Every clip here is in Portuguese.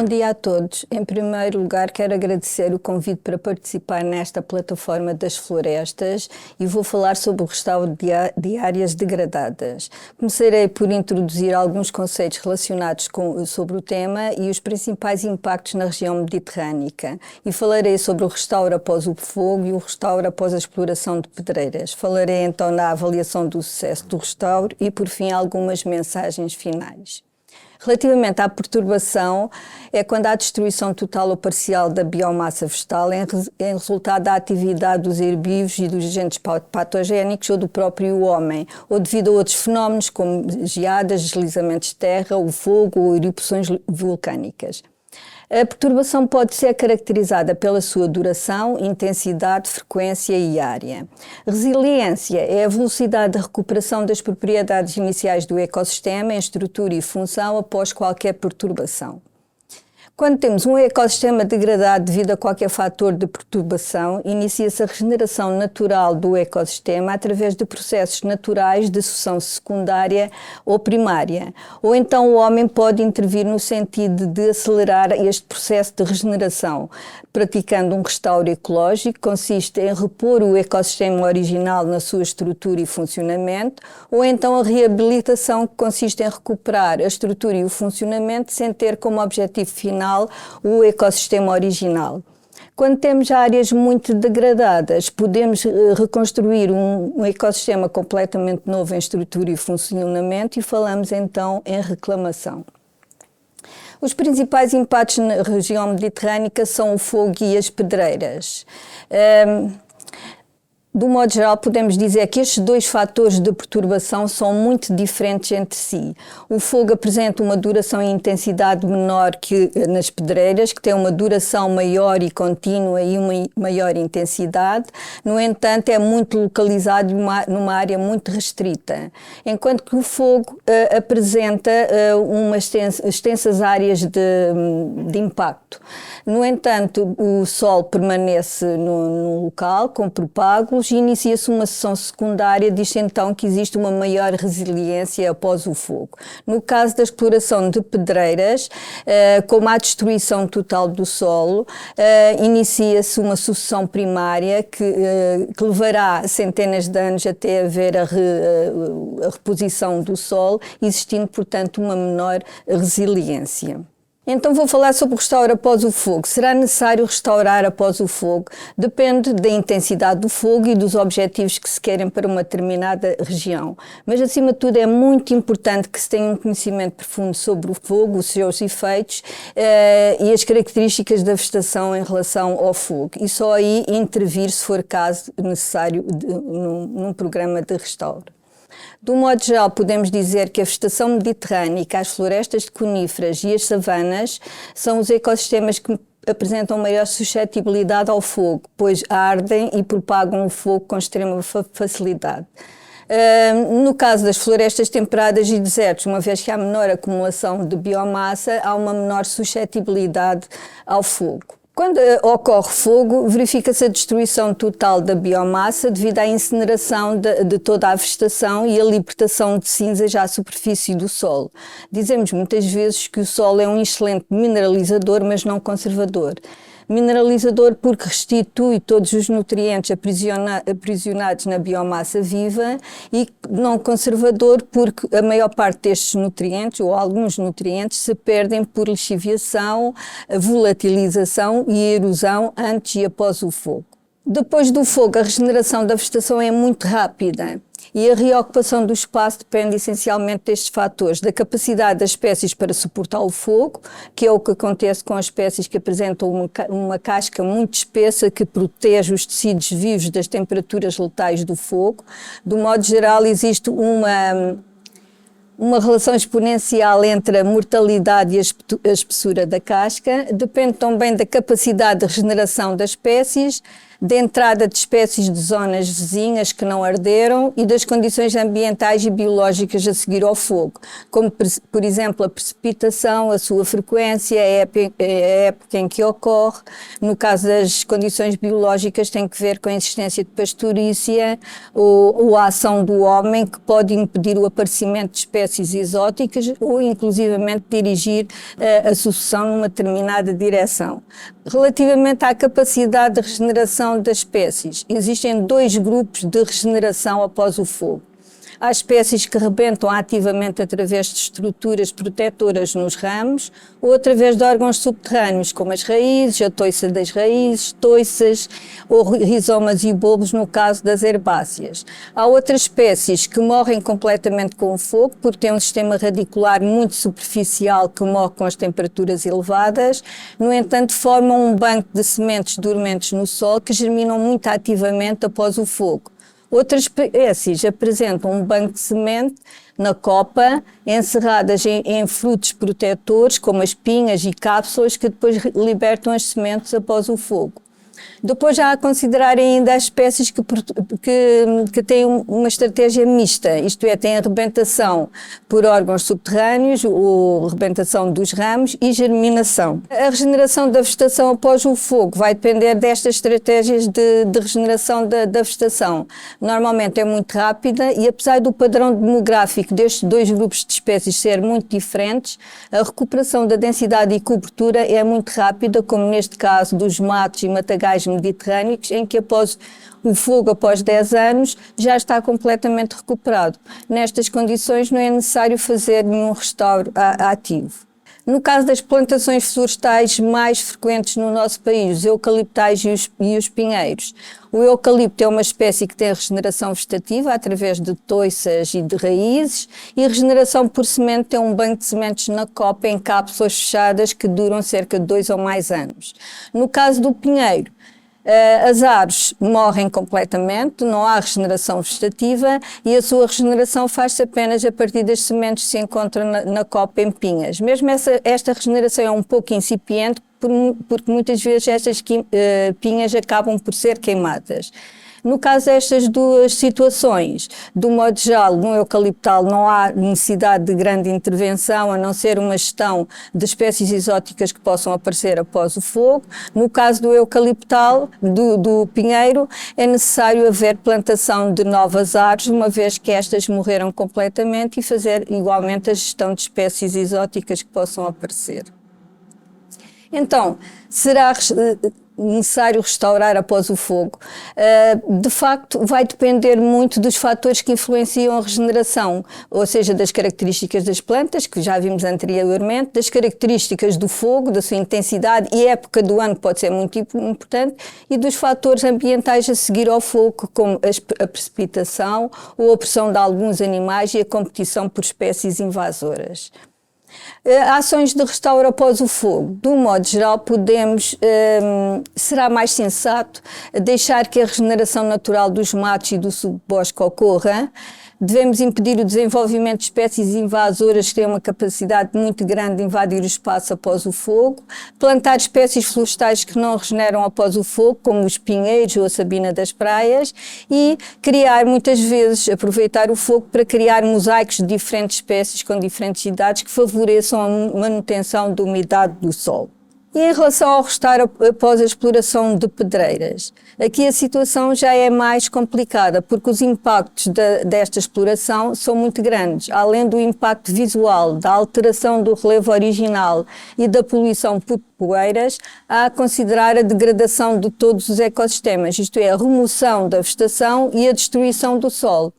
Bom dia a todos. Em primeiro lugar, quero agradecer o convite para participar nesta plataforma das florestas e vou falar sobre o restauro de áreas degradadas. Começarei por introduzir alguns conceitos relacionados sobre o tema e os principais impactos na região mediterrânica. E falarei sobre o restauro após o fogo e o restauro após a exploração de pedreiras. Falarei então na avaliação do sucesso do restauro e, por fim, algumas mensagens finais. Relativamente à perturbação, é quando há destruição total ou parcial da biomassa vegetal em resultado da atividade dos herbívoros e dos agentes patogénicos ou do próprio homem, ou devido a outros fenómenos como geadas, deslizamentos de terra, o fogo ou erupções vulcânicas. A perturbação pode ser caracterizada pela sua duração, intensidade, frequência e área. Resiliência é a velocidade de recuperação das propriedades iniciais do ecossistema em estrutura e função após qualquer perturbação. Quando temos um ecossistema degradado devido a qualquer fator de perturbação, inicia-se a regeneração natural do ecossistema através de processos naturais de sucessão secundária ou primária. Ou então o homem pode intervir no sentido de acelerar este processo de regeneração, praticando um restauro ecológico, que consiste em repor o ecossistema original na sua estrutura e funcionamento, ou então a reabilitação, que consiste em recuperar a estrutura e o funcionamento sem ter como objetivo final o ecossistema original. Quando temos áreas muito degradadas, podemos reconstruir um ecossistema completamente novo em estrutura e funcionamento e falamos então em reclamação. Os principais impactos na região mediterrânica são o fogo e as pedreiras. Do modo geral, podemos dizer que estes dois fatores de perturbação são muito diferentes entre si. O fogo apresenta uma duração e intensidade menor que nas pedreiras, que tem uma duração maior e contínua e uma maior intensidade. No entanto, é muito localizado numa área muito restrita, enquanto que o fogo apresenta umas extensas áreas de impacto. No entanto, o sol permanece no local com propágulos e inicia-se uma sucessão secundária, diz então que existe uma maior resiliência após o fogo. No caso da exploração de pedreiras, como há destruição total do solo, inicia-se uma sucessão primária que levará centenas de anos até haver a reposição do solo, existindo, portanto, uma menor resiliência. Então vou falar sobre o restauro após o fogo. Será necessário restaurar após o fogo? Depende da intensidade do fogo e dos objetivos que se querem para uma determinada região. Mas, acima de tudo, é muito importante que se tenha um conhecimento profundo sobre o fogo, os seus efeitos e as características da vegetação em relação ao fogo. E só aí intervir, se for caso necessário, num programa de restauro. Do modo geral, podemos dizer que a vegetação mediterrânica, as florestas de coníferas e as savanas são os ecossistemas que apresentam maior suscetibilidade ao fogo, pois ardem e propagam o fogo com extrema facilidade. No caso das florestas temperadas e desertos, uma vez que há menor acumulação de biomassa, há uma menor suscetibilidade ao fogo. Quando ocorre fogo, verifica-se a destruição total da biomassa devido à incineração de toda a vegetação e a libertação de cinzas à superfície do solo. Dizemos muitas vezes que o solo é um excelente mineralizador, mas não conservador. Mineralizador porque restitui todos os nutrientes aprisionados na biomassa viva e não conservador porque a maior parte destes nutrientes, ou alguns nutrientes, se perdem por lixiviação, volatilização e erosão antes e após o fogo. Depois do fogo, a regeneração da vegetação é muito rápida. E a reocupação do espaço depende essencialmente destes fatores, da capacidade das espécies para suportar o fogo, que é o que acontece com as espécies que apresentam uma casca muito espessa que protege os tecidos vivos das temperaturas letais do fogo. Do modo geral, existe uma relação exponencial entre a mortalidade e a espessura da casca. Depende também da capacidade de regeneração das espécies, da entrada de espécies de zonas vizinhas que não arderam e das condições ambientais e biológicas a seguir ao fogo, como, por exemplo, a precipitação, a sua frequência, a época em que ocorre. No caso das condições biológicas, tem que ver com a existência de pastorícia ou a ação do homem, que pode impedir o aparecimento de espécies exóticas ou, inclusivamente, dirigir a sucessão numa determinada direção. Relativamente à capacidade de regeneração das espécies, existem dois grupos de regeneração após o fogo. Há espécies que rebentam ativamente através de estruturas protetoras nos ramos ou através de órgãos subterrâneos, como as raízes, a toiça das raízes, toiças ou rizomas e bulbos no caso das herbáceas. Há outras espécies que morrem completamente com o fogo, porque têm um sistema radicular muito superficial que morre com as temperaturas elevadas. No entanto, formam um banco de sementes dormentes no solo que germinam muito ativamente após o fogo. Outras espécies apresentam um banco de semente na copa, encerradas em frutos protetores, como as pinhas e cápsulas, que depois libertam as sementes após o fogo. Depois já há a considerar ainda as espécies que têm uma estratégia mista, isto é, têm a rebentação por órgãos subterrâneos, ou rebentação dos ramos e germinação. A regeneração da vegetação após o fogo vai depender destas estratégias de regeneração da vegetação. Normalmente é muito rápida e, apesar do padrão demográfico destes dois grupos de espécies ser muito diferentes, a recuperação da densidade e cobertura é muito rápida, como neste caso dos matos e matagais mediterrâneos, em que após o fogo, após 10 anos, já está completamente recuperado. Nestas condições não é necessário fazer nenhum restauro ativo. No caso das plantações florestais mais frequentes no nosso país, os eucaliptais e os pinheiros, o eucalipto é uma espécie que tem regeneração vegetativa através de toiças e de raízes, e a regeneração por semente tem um banco de sementes na copa em cápsulas fechadas que duram cerca de 2 ou mais anos. No caso do pinheiro, as árvores morrem completamente, não há regeneração vegetativa e a sua regeneração faz-se apenas a partir das sementes que se encontram na copa em pinhas. Mesmo esta regeneração é um pouco incipiente, porque muitas vezes estas pinhas acabam por ser queimadas. No caso destas duas situações, do modo geral, no eucaliptal não há necessidade de grande intervenção, a não ser uma gestão de espécies exóticas que possam aparecer após o fogo. No caso do eucaliptal, do pinheiro, é necessário haver plantação de novas árvores, uma vez que estas morreram completamente, e fazer igualmente a gestão de espécies exóticas que possam aparecer. Então, será necessário restaurar após o fogo? De facto, vai depender muito dos fatores que influenciam a regeneração, ou seja, das características das plantas, que já vimos anteriormente, das características do fogo, da sua intensidade e época do ano, que pode ser muito importante, e dos fatores ambientais a seguir ao fogo, como a precipitação ou a pressão de alguns animais e a competição por espécies invasoras. Ações de restauro após o fogo. De um modo geral, será mais sensato deixar que a regeneração natural dos matos e do subbosque ocorra. Devemos impedir o desenvolvimento de espécies invasoras que têm uma capacidade muito grande de invadir o espaço após o fogo, plantar espécies florestais que não regeneram após o fogo, como os pinheiros ou a sabina das praias, e criar, muitas vezes, aproveitar o fogo para criar mosaicos de diferentes espécies com diferentes idades que favoreçam a manutenção da umidade do solo. E em relação ao restauro após a exploração de pedreiras, aqui a situação já é mais complicada, porque os impactos desta exploração são muito grandes. Além do impacto visual, da alteração do relevo original e da poluição por poeiras, há a considerar a degradação de todos os ecossistemas, isto é, a remoção da vegetação e a destruição do solo.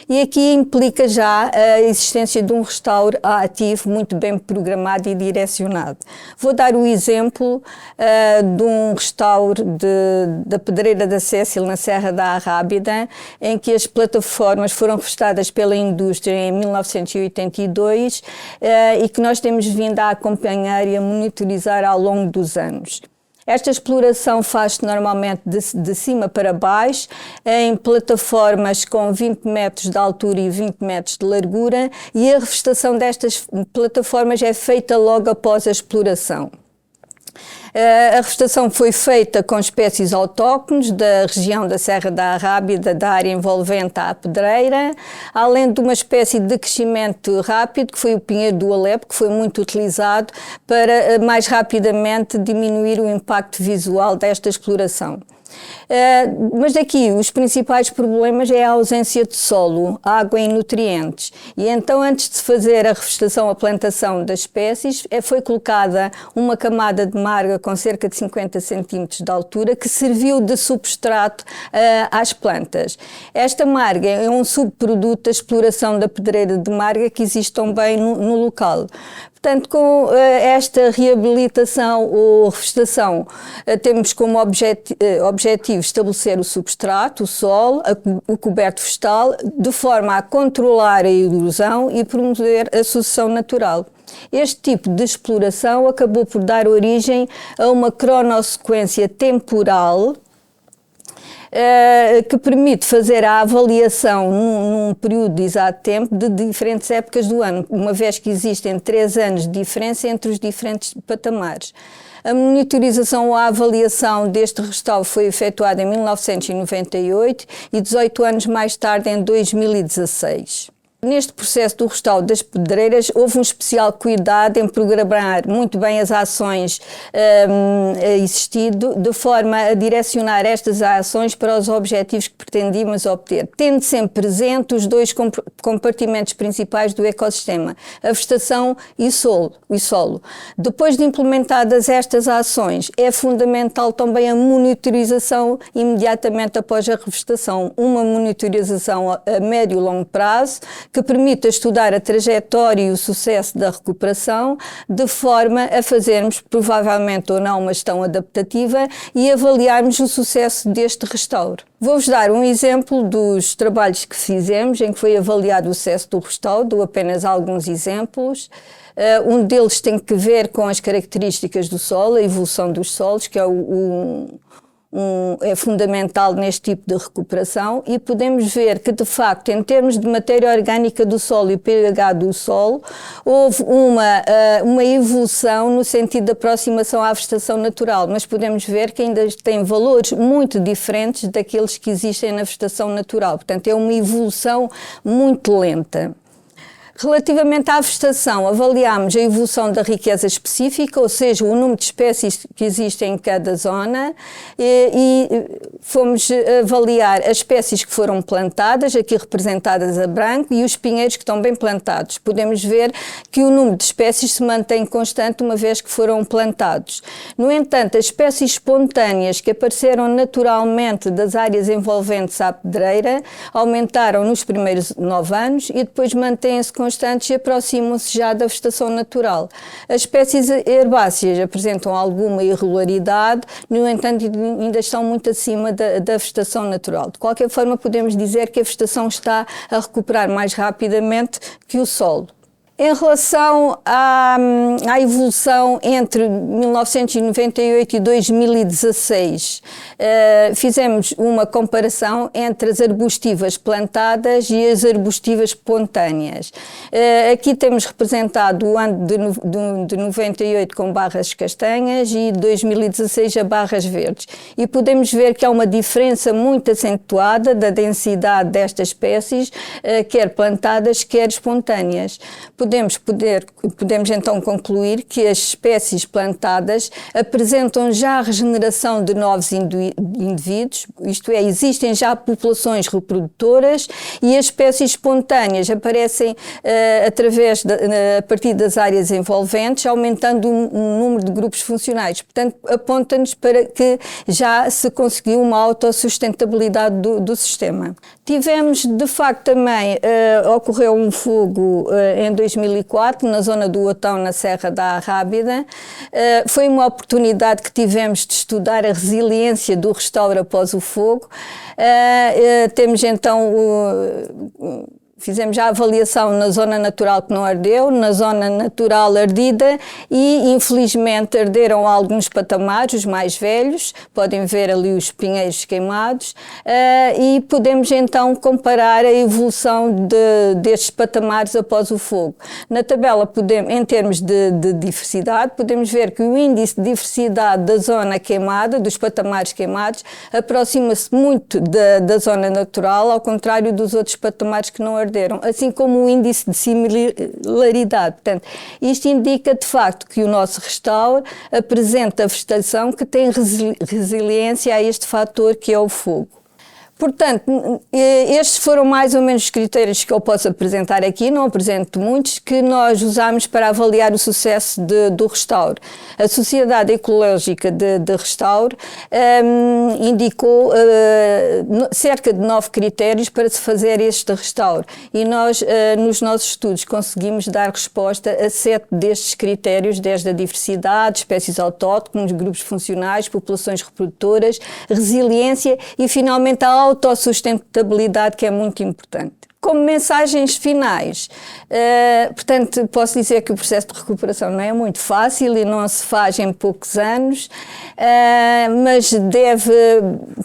E aqui implica já a existência de um restauro ativo muito bem programado e direcionado. Vou dar o exemplo de um restauro da Pedreira da Cécile na Serra da Arrábida, em que as plataformas foram restauradas pela indústria em 1982 e que nós temos vindo a acompanhar e a monitorizar ao longo dos anos. Esta exploração faz-se normalmente de cima para baixo, em plataformas com 20 metros de altura e 20 metros de largura, e a revestação destas plataformas é feita logo após a exploração. A refestação foi feita com espécies autóctones da região da Serra da Arrábida, da área envolvente à Pedreira, além de uma espécie de crescimento rápido, que foi o pinheiro do Alepo, que foi muito utilizado para mais rapidamente diminuir o impacto visual desta exploração. Mas daqui os principais problemas é a ausência de solo, água e nutrientes. E então, antes de se fazer a refestação, a plantação das espécies, foi colocada uma camada de marga com cerca de 50 centímetros de altura, que serviu de substrato às plantas. Esta marga é um subproduto da exploração da pedreira de marga que existe também no local. Portanto, com esta reabilitação ou refestação, temos como objetivo estabelecer o substrato, o solo, o coberto vegetal, de forma a controlar a erosão e promover a sucessão natural. Este tipo de exploração acabou por dar origem a uma cronossequência temporal que permite fazer a avaliação num período de exato tempo de diferentes épocas do ano, uma vez que existem 3 anos de diferença entre os diferentes patamares. A monitorização ou a avaliação deste restauro foi efetuada em 1998 e 18 anos mais tarde, em 2016. Neste processo do restauro das pedreiras, houve um especial cuidado em programar muito bem as ações existido, de forma a direcionar estas ações para os objetivos que pretendíamos obter, tendo sempre presente os 2 compartimentos principais do ecossistema, a vegetação e o solo. Depois de implementadas estas ações, é fundamental também a monitorização imediatamente após a revegetação, uma monitorização a médio e longo prazo, que permita estudar a trajetória e o sucesso da recuperação, de forma a fazermos, provavelmente ou não, uma gestão adaptativa e avaliarmos o sucesso deste restauro. Vou-vos dar um exemplo dos trabalhos que fizemos, em que foi avaliado o sucesso do restauro, dou apenas alguns exemplos. Um deles tem que ver com as características do solo, a evolução dos solos, que é é fundamental neste tipo de recuperação, e podemos ver que, de facto, em termos de matéria orgânica do solo e pH do solo, houve uma evolução no sentido de aproximação à vegetação natural, mas podemos ver que ainda tem valores muito diferentes daqueles que existem na vegetação natural. Portanto, é uma evolução muito lenta. Relativamente à vegetação, avaliámos a evolução da riqueza específica, ou seja, o número de espécies que existem em cada zona, e fomos avaliar as espécies que foram plantadas, aqui representadas a branco, e os pinheiros que estão bem plantados. Podemos ver que o número de espécies se mantém constante uma vez que foram plantados. No entanto, as espécies espontâneas que apareceram naturalmente das áreas envolventes à pedreira aumentaram nos primeiros 9 anos e depois mantêm-se constantes e aproximam-se já da vegetação natural. As espécies herbáceas apresentam alguma irregularidade, no entanto ainda estão muito acima da vegetação natural. De qualquer forma, podemos dizer que a vegetação está a recuperar mais rapidamente que o solo. Em relação à evolução entre 1998 e 2016, fizemos uma comparação entre as arbustivas plantadas e as arbustivas espontâneas. Aqui temos representado o ano de 98 com barras castanhas e 2016 a barras verdes. E podemos ver que há uma diferença muito acentuada da densidade destas espécies, quer plantadas, quer espontâneas. Podemos então concluir que as espécies plantadas apresentam já a regeneração de novos indivíduos, isto é, existem já populações reprodutoras, e as espécies espontâneas aparecem a partir das áreas envolventes, aumentando o número de grupos funcionais. Portanto, aponta-nos para que já se conseguiu uma autossustentabilidade do sistema. Tivemos, de facto, também, ocorreu um fogo em 2004, na zona do Otão, na Serra da Arrábida. Foi uma oportunidade que tivemos de estudar a resiliência do restauro após o fogo. Temos então fizemos já a avaliação na zona natural que não ardeu, na zona natural ardida e, infelizmente, arderam alguns patamares, os mais velhos, podem ver ali os pinheiros queimados, e podemos então comparar a evolução destes patamares após o fogo. Na tabela, em termos de diversidade, podemos ver que o índice de diversidade da zona queimada, dos patamares queimados, aproxima-se muito da zona natural, ao contrário dos outros patamares que não arderam, assim como o índice de similaridade. Portanto, isto indica de facto que o nosso restauro apresenta vegetação que tem resiliência a este fator que é o fogo. Portanto, estes foram mais ou menos os critérios que eu posso apresentar aqui, não apresento muitos, que nós usamos para avaliar o sucesso do restauro. A Sociedade Ecológica de Restauro indicou cerca de 9 critérios para se fazer este restauro e nós, nos nossos estudos, conseguimos dar resposta a 7 destes critérios, desde a diversidade, espécies autóctones, grupos funcionais, populações reprodutoras, resiliência e, finalmente, a autossustentabilidade, que é muito importante. Como mensagens finais, portanto, posso dizer que o processo de recuperação não é muito fácil e não se faz em poucos anos, mas deve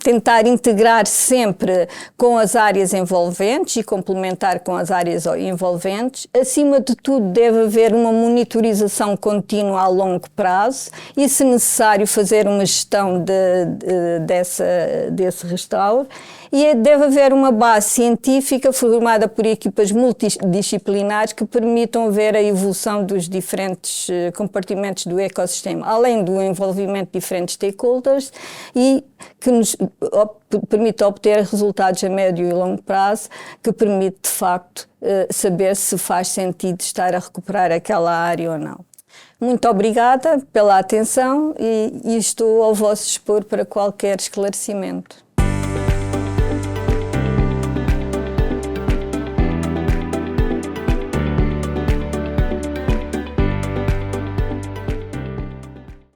tentar integrar sempre com as áreas envolventes e complementar com as áreas envolventes. Acima de tudo, deve haver uma monitorização contínua a longo prazo e, se necessário, fazer uma gestão desse restauro. E deve haver uma base científica formada por equipas multidisciplinares que permitam ver a evolução dos diferentes compartimentos do ecossistema, além do envolvimento de diferentes stakeholders e que nos permite obter resultados a médio e longo prazo, que permite, de facto, saber se faz sentido estar a recuperar aquela área ou não. Muito obrigada pela atenção e estou ao vosso dispor para qualquer esclarecimento.